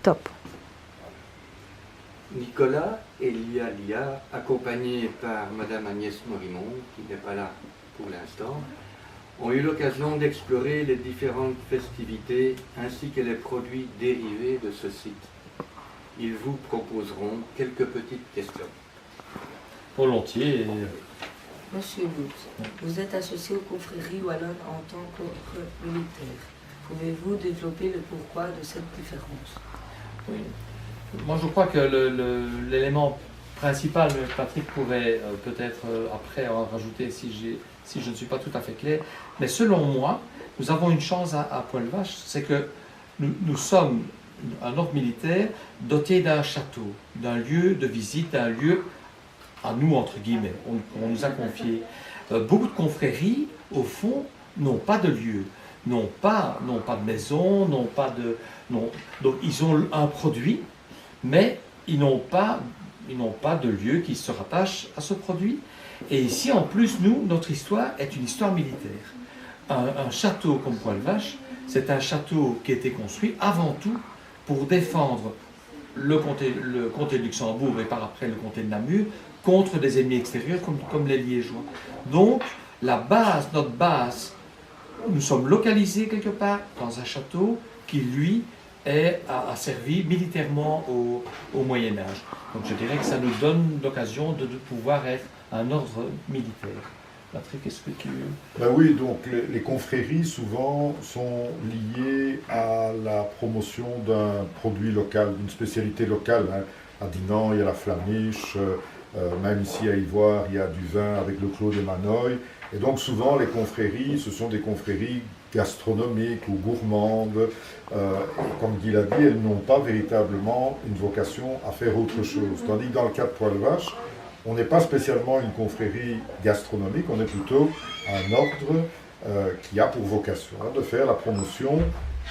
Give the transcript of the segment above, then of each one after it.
top. Nicolas et Lia, accompagnés par Madame Agnès Morimont, qui n'est pas là pour l'instant, ont eu l'occasion d'explorer les différentes festivités ainsi que les produits dérivés de ce site. Ils vous proposeront quelques petites questions. Volontiers. Monsieur Bout, vous êtes associé aux confréries wallonnes en tant que militaire. Pouvez-vous développer le pourquoi de cette différence? Oui. Moi, je crois que l'élément principal, mais Patrick pourrait peut-être après en rajouter si je ne suis pas tout à fait clair, mais selon moi, nous avons une chance à Poil-Vache, c'est que nous sommes un ordre militaire doté d'un château, d'un lieu de visite, d'un lieu à nous, entre guillemets, on nous a confié. Beaucoup de confréries, au fond, n'ont pas de lieu, n'ont pas de maison, donc ils ont un produit, mais ils n'ont pas de lieu qui se rattache à ce produit. Et ici, en plus, notre histoire est une histoire militaire. Un château comme Poil-Vache, c'est un château qui a été construit avant tout pour défendre le comté de Luxembourg et par après le comté de Namur contre des ennemis extérieurs comme les Liégeois. Donc, notre base, nous sommes localisés quelque part dans un château qui, lui, a servi militairement au Moyen-Âge. Donc je dirais que ça nous donne l'occasion de pouvoir être un ordre militaire. Patrick, est-ce que tu... Ben oui, donc les confréries souvent sont liées à la promotion d'un produit local, d'une spécialité locale. Hein. À Dinan, il y a la flamiche, même ici à Ivoire, il y a du vin avec le Clos des Manoïs. Et donc souvent les confréries, ce sont des confréries gastronomiques ou gourmandes. Et comme Guy l'a dit, elles n'ont pas véritablement une vocation à faire autre chose. Tandis que dans le cas de Poil-Vache, on n'est pas spécialement une confrérie gastronomique, on est plutôt un ordre qui a pour vocation de faire la promotion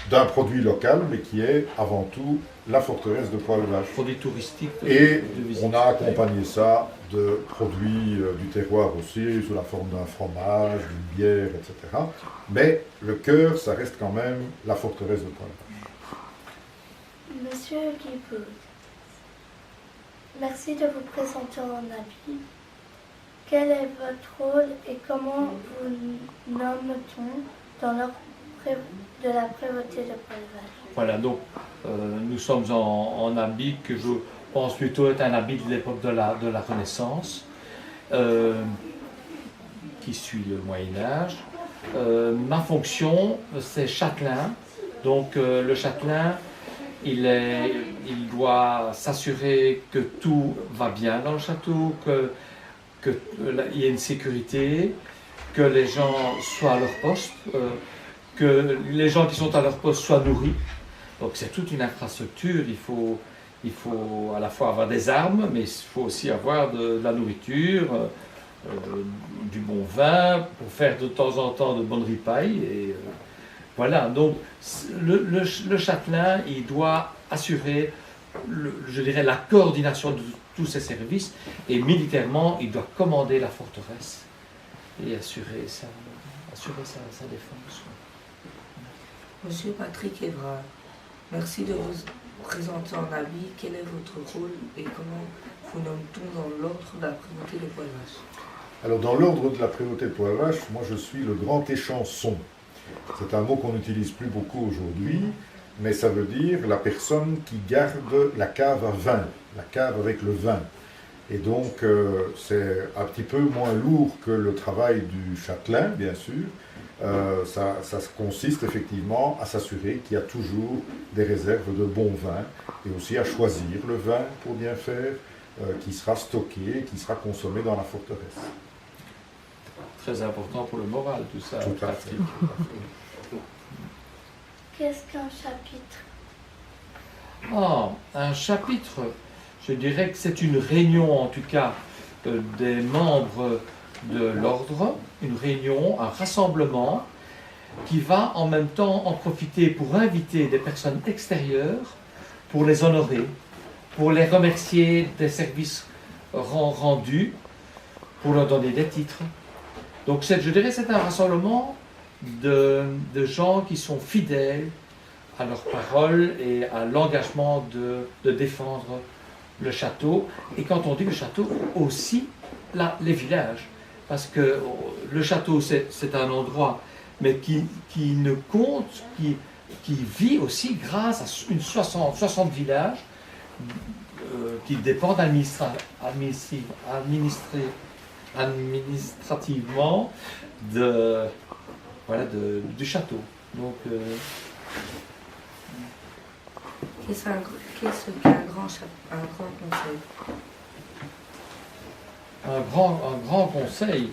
d'un produit local, mais qui est avant tout la forteresse de Poil-Vache. Produit touristique. Et on a accompagné ça de produits du terroir aussi, sous la forme d'un fromage, d'une bière, etc. Mais le cœur, ça reste quand même la forteresse de Poil-Vache. Monsieur Guibaud, merci de vous présenter en habit. Quel est votre rôle et comment vous nomme-t-on dans l'ordre de la prévôté de Poil-Vache? Voilà, donc nous sommes en habit que je pense plutôt est un habit de l'époque de la Renaissance, qui suit le Moyen-Âge. Ma fonction, c'est châtelain. Donc le châtelain, il doit s'assurer que tout va bien dans le château, qu'il y ait une sécurité, que les gens soient à leur poste, que les gens qui sont à leur poste soient nourris. Donc c'est toute une infrastructure, il faut à la fois avoir des armes, mais il faut aussi avoir de la nourriture, du bon vin, pour faire de temps en temps de bonnes ripailles. Et voilà, donc le châtelain, il doit assurer, je dirais, la coordination de tous ces services, et militairement, il doit commander la forteresse et assurer sa défense. Monsieur Patrick Évrard, merci de vous présenter en habit. Quel est votre rôle et comment vous nomme-t-on dans l'ordre de la prévôté de Poil-Vache? Alors dans l'ordre de la prévôté de Poil-Vache, moi je suis le grand échanson. C'est un mot qu'on n'utilise plus beaucoup aujourd'hui, mais ça veut dire la personne qui garde la cave à vin, la cave avec le vin. Et donc c'est un petit peu moins lourd que le travail du châtelain, bien sûr. Ça consiste effectivement à s'assurer qu'il y a toujours des réserves de bon vin et aussi à choisir le vin pour bien faire qui sera stocké et qui sera consommé dans la forteresse. Très important pour le moral, tout ça. Tout à fait. Qu'est-ce qu'un chapitre? Un chapitre, je dirais que c'est une réunion, en tout cas, des membres de l'ordre, une réunion, un rassemblement qui va en même temps en profiter pour inviter des personnes extérieures, pour les honorer, pour les remercier des services rendus, pour leur donner des titres. Donc je dirais que c'est un rassemblement de gens qui sont fidèles à leur parole et à l'engagement de défendre le château. Et quand on dit le château, aussi les villages. Parce que le château, c'est un endroit, mais qui ne compte, qui vit aussi grâce à une 60 villages qui dépendent administrativement du château. Donc, qu'est-ce qu'un grand conseil? Un grand conseil,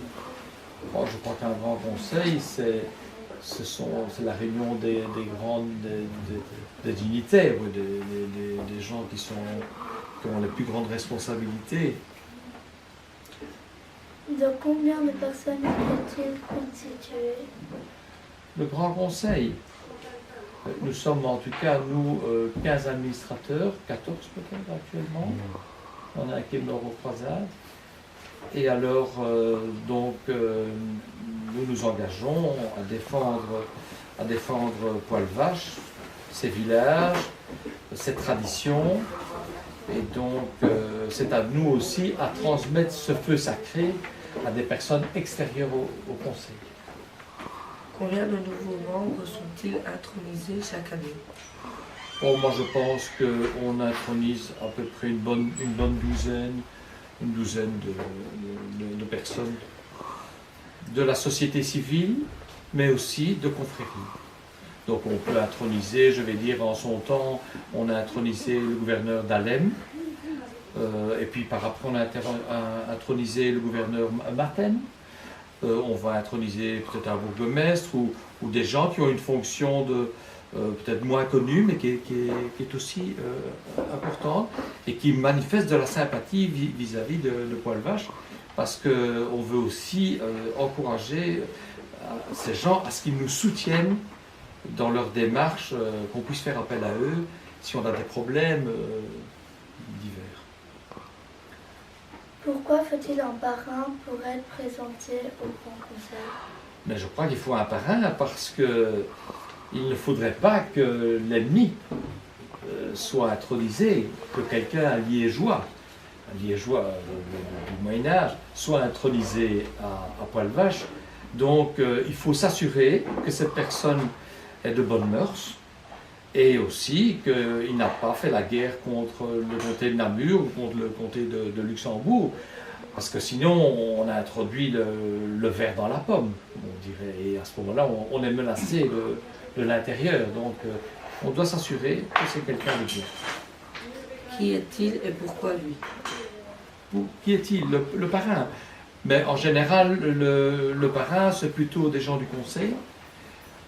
je crois qu'un grand conseil, c'est la réunion des dignitaires, des gens qui ont les plus grandes responsabilités. De combien de personnes est-il constitué? Le Grand Conseil, nous sommes en tout cas, nous, 15 administrateurs, 14 peut-être actuellement. On a un qui est mort aux croisades. Et alors, nous nous engageons à défendre Poil-Vache, ses villages, ses traditions. Et donc, c'est à nous aussi à transmettre ce feu sacré à des personnes extérieures au Conseil. Combien de nouveaux membres sont-ils intronisés chaque année? Moi, je pense qu'on intronise à peu près une bonne douzaine de personnes de la société civile, mais aussi de confréries. Donc on peut introniser, je vais dire en son temps, on a intronisé le gouverneur d'Alem, et puis par après on a intronisé le gouverneur Martin. On va introniser peut-être un bourgmestre ou des gens qui ont une fonction peut-être moins connue, mais qui est aussi importante et qui manifeste de la sympathie vis-à-vis de Poil-Vache, parce qu'on veut aussi encourager ces gens à ce qu'ils nous soutiennent dans leur démarche, qu'on puisse faire appel à eux si on a des problèmes divers. Pourquoi faut-il un parrain pour être présenté au Grand Conseil? Mais je crois qu'il faut un parrain parce que il ne faudrait pas que l'ennemi soit intronisé, que quelqu'un, un liégeois du Moyen-Âge, soit intronisé à Poil-Vache. Donc il faut s'assurer que cette personne est de bonnes mœurs et aussi qu'il n'a pas fait la guerre contre le comté de Namur ou contre le comté de Luxembourg. Parce que sinon, on a introduit le ver dans la pomme, on dirait. Et à ce moment-là, on est menacé de l'intérieur. Donc, on doit s'assurer que c'est quelqu'un de bien. Qui est-il et pourquoi lui? Qui est-il? Le parrain. Mais en général, le parrain, c'est plutôt des gens du conseil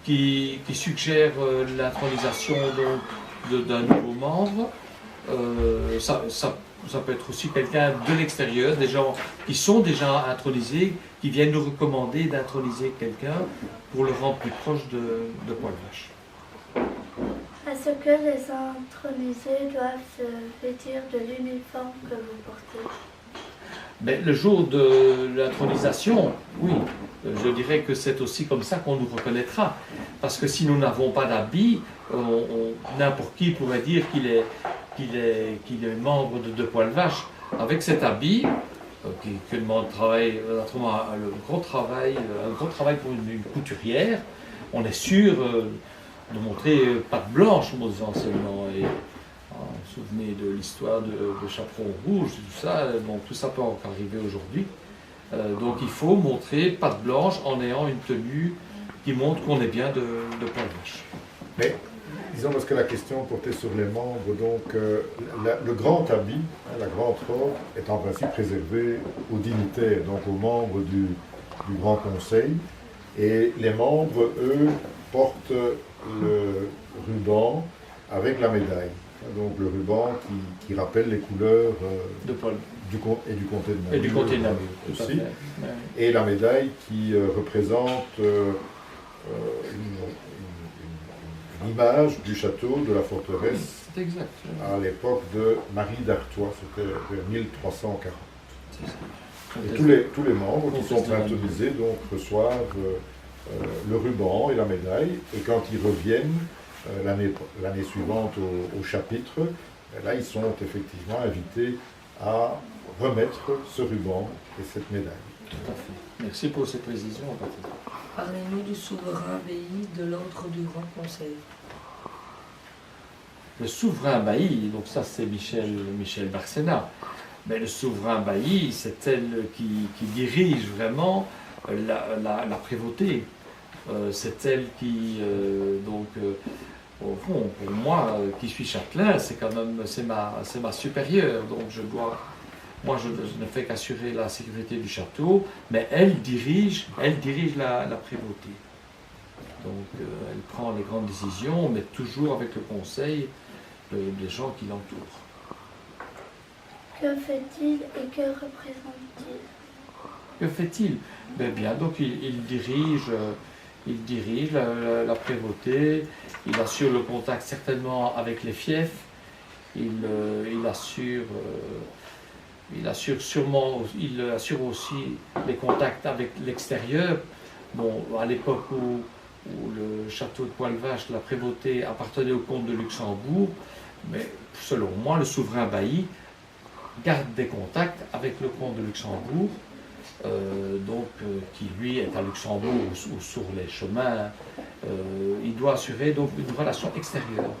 qui suggèrent l'intronisation d'un nouveau membre. Ça peut être aussi quelqu'un de l'extérieur, des gens qui sont déjà intronisés, qui viennent nous recommander d'introniser quelqu'un pour le rendre plus proche de Poil-Vache. Est-ce que les intronisés doivent se vêtir de l'uniforme que vous portez? Mais le jour de l'intronisation, oui, je dirais que c'est aussi comme ça qu'on nous reconnaîtra. Parce que si nous n'avons pas d'habit, n'importe qui pourrait dire qu'il est membre de Poil-Vache. Avec cet habit, qui demande un gros travail pour une couturière, on est sûr de montrer patte blanche, aux enseignants. Et vous vous souvenez de l'histoire de Chaperon Rouge, tout ça, donc tout ça peut encore arriver aujourd'hui. Donc il faut montrer patte blanche en ayant une tenue qui montre qu'on est bien de Poil-Vache. Mais disons, parce que la question portait sur les membres, donc le grand habit, la grande robe, est en principe réservée aux dignitaires, donc aux membres du Grand Conseil. Et les membres, eux, portent le ruban avec la médaille. Donc le ruban qui rappelle les couleurs de Paul. Du comté de Namur. Et du comté de Namur aussi. Fait. Et la médaille qui représente une image du château, de la forteresse, c'est exact. À l'époque de Marie d'Artois, c'était vers 1340. C'est ça. Et tous les membres qui sont intronisés donc reçoivent le ruban et la médaille, et quand ils reviennent, l'année suivante au chapitre, là ils sont effectivement invités à remettre ce ruban et cette médaille. Tout à fait. Merci pour ces précisions, Patrick. Parlez-nous du souverain bailli de l'ordre du Grand Conseil. Le souverain bailli, donc ça c'est Michel Barcena, mais le souverain bailli, c'est elle qui dirige vraiment la prévôté. C'est elle qui, au fond, pour moi, qui suis châtelain, c'est quand même, c'est ma supérieure, donc moi je ne fais qu'assurer la sécurité du château, mais elle dirige la prévôté. Donc elle prend les grandes décisions, mais toujours avec le conseil des gens qui l'entourent. Que fait-il et que représente-t-il? Que fait-il? Bien, donc il dirige la prévôté, il assure le contact certainement avec les fiefs, il assure aussi les contacts avec l'extérieur. Bon, à l'époque où le château de Poil-Vache, la prévôté appartenait au comte de Luxembourg, mais selon moi, le souverain bailli garde des contacts avec le comte de Luxembourg, qui lui est à Luxembourg ou sur les chemins. Il doit assurer donc une relation extérieure,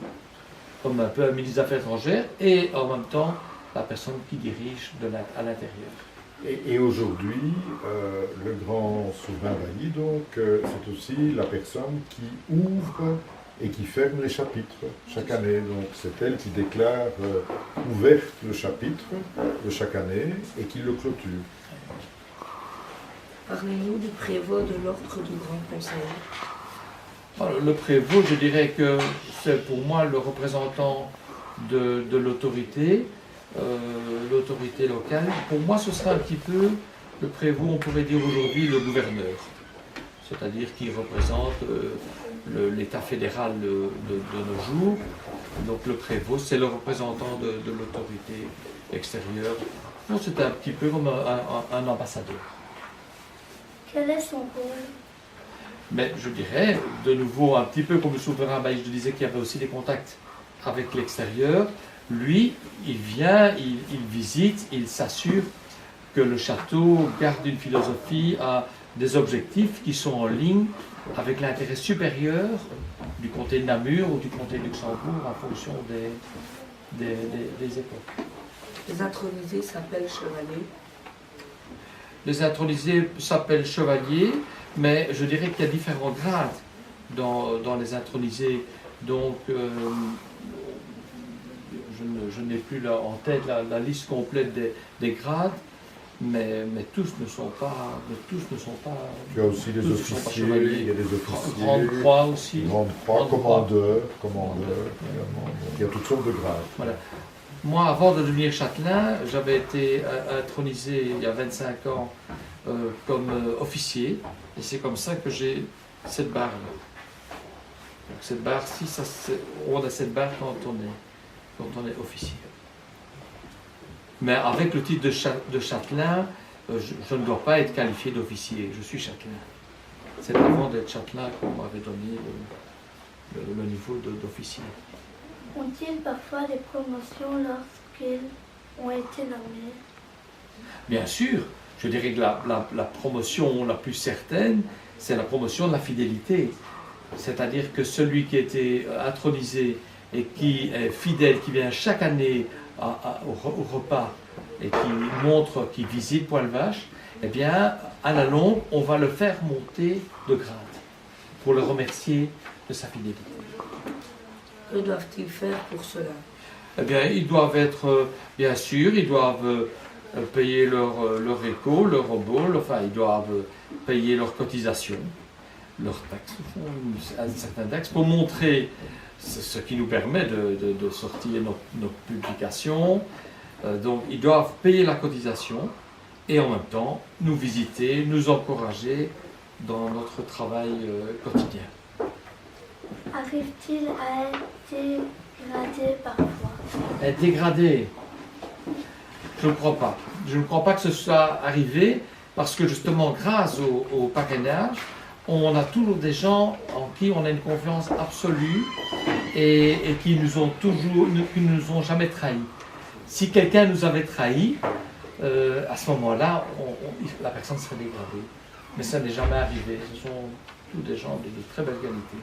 comme un peu un ministre des Affaires étrangères, et en même temps la personne qui dirige à l'intérieur. Et aujourd'hui, le grand souverain bailli, donc, c'est aussi la personne qui ouvre et qui ferme les chapitres chaque année. Donc c'est elle qui déclare ouverte le chapitre de chaque année et qui le clôture. Parlez-nous du prévôt de l'ordre du Grand Conseil. Alors, le prévôt, je dirais que c'est pour moi le représentant de l'autorité locale. Pour moi, ce sera un petit peu le prévôt, on pourrait dire aujourd'hui le gouverneur, c'est-à-dire qui représente l'État fédéral de nos jours. Donc le prévôt, c'est le représentant de l'autorité extérieure. Donc c'est un petit peu comme un ambassadeur. Quel est son rôle? Mais je dirais, de nouveau, un petit peu comme le souverain bailli, je disais qu'il y avait aussi des contacts avec l'extérieur. Lui, il vient, il visite, il s'assure que le château garde une philosophie, a des objectifs qui sont en ligne avec l'intérêt supérieur du comté de Namur ou du comté de Luxembourg en fonction des époques. Les intronisés s'appellent chevaliers. Les intronisés s'appellent chevaliers, mais je dirais qu'il y a différents grades dans les intronisés. Donc, je n'ai plus là en tête la liste complète des grades, mais tous ne sont pas. Il y a aussi des officiers, il y a des officiers. Grande croix aussi. Grande croix, commandeur également. Donc, il y a toutes sortes de grades. Voilà. Moi, avant de devenir châtelain, j'avais été intronisé il y a 25 ans comme officier, et c'est comme ça que j'ai cette barre-là. Donc cette barre-ci, on a cette barre quand on est officier. Mais avec le titre de châtelain, je ne dois pas être qualifié d'officier, je suis châtelain. C'est avant d'être châtelain qu'on m'avait donné le niveau d'officier. Ont-ils parfois des promotions lorsqu'ils ont été nommés? Bien sûr, je dirais que la promotion la plus certaine, c'est la promotion de la fidélité. C'est-à-dire que celui qui a été intronisé et qui est fidèle, qui vient chaque année au repas et qui montre, qui visite Poil-Vache, eh bien, à la longue, on va le faire monter de grade pour le remercier de sa fidélité. Que doivent-ils faire pour cela? Eh bien, ils doivent être, bien sûr, ils doivent payer leur éco, leur obol, enfin, ils doivent payer leurs cotisations, leurs taxes, un certain taxe, pour montrer ce qui nous permet de sortir nos publications. Donc, ils doivent payer la cotisation et en même temps nous visiter, nous encourager dans notre travail quotidien. Arrive-t-il à être dégradé parfois? Être dégradé? Je ne crois pas. Je ne crois pas que ce soit arrivé parce que justement, grâce au parrainage, on a toujours des gens en qui on a une confiance absolue et qui nous ont jamais trahis. Si quelqu'un nous avait trahis, à ce moment-là, la personne serait dégradée. Mais ça n'est jamais arrivé. Ce sont tous des gens de très belle qualité.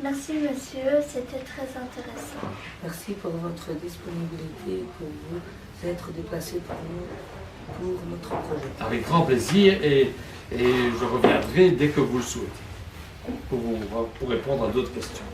Merci monsieur, c'était très intéressant. Merci pour votre disponibilité, pour vous être déplacé pour nous, pour notre projet. Avec grand plaisir et je reviendrai dès que vous le souhaitez pour répondre à d'autres questions.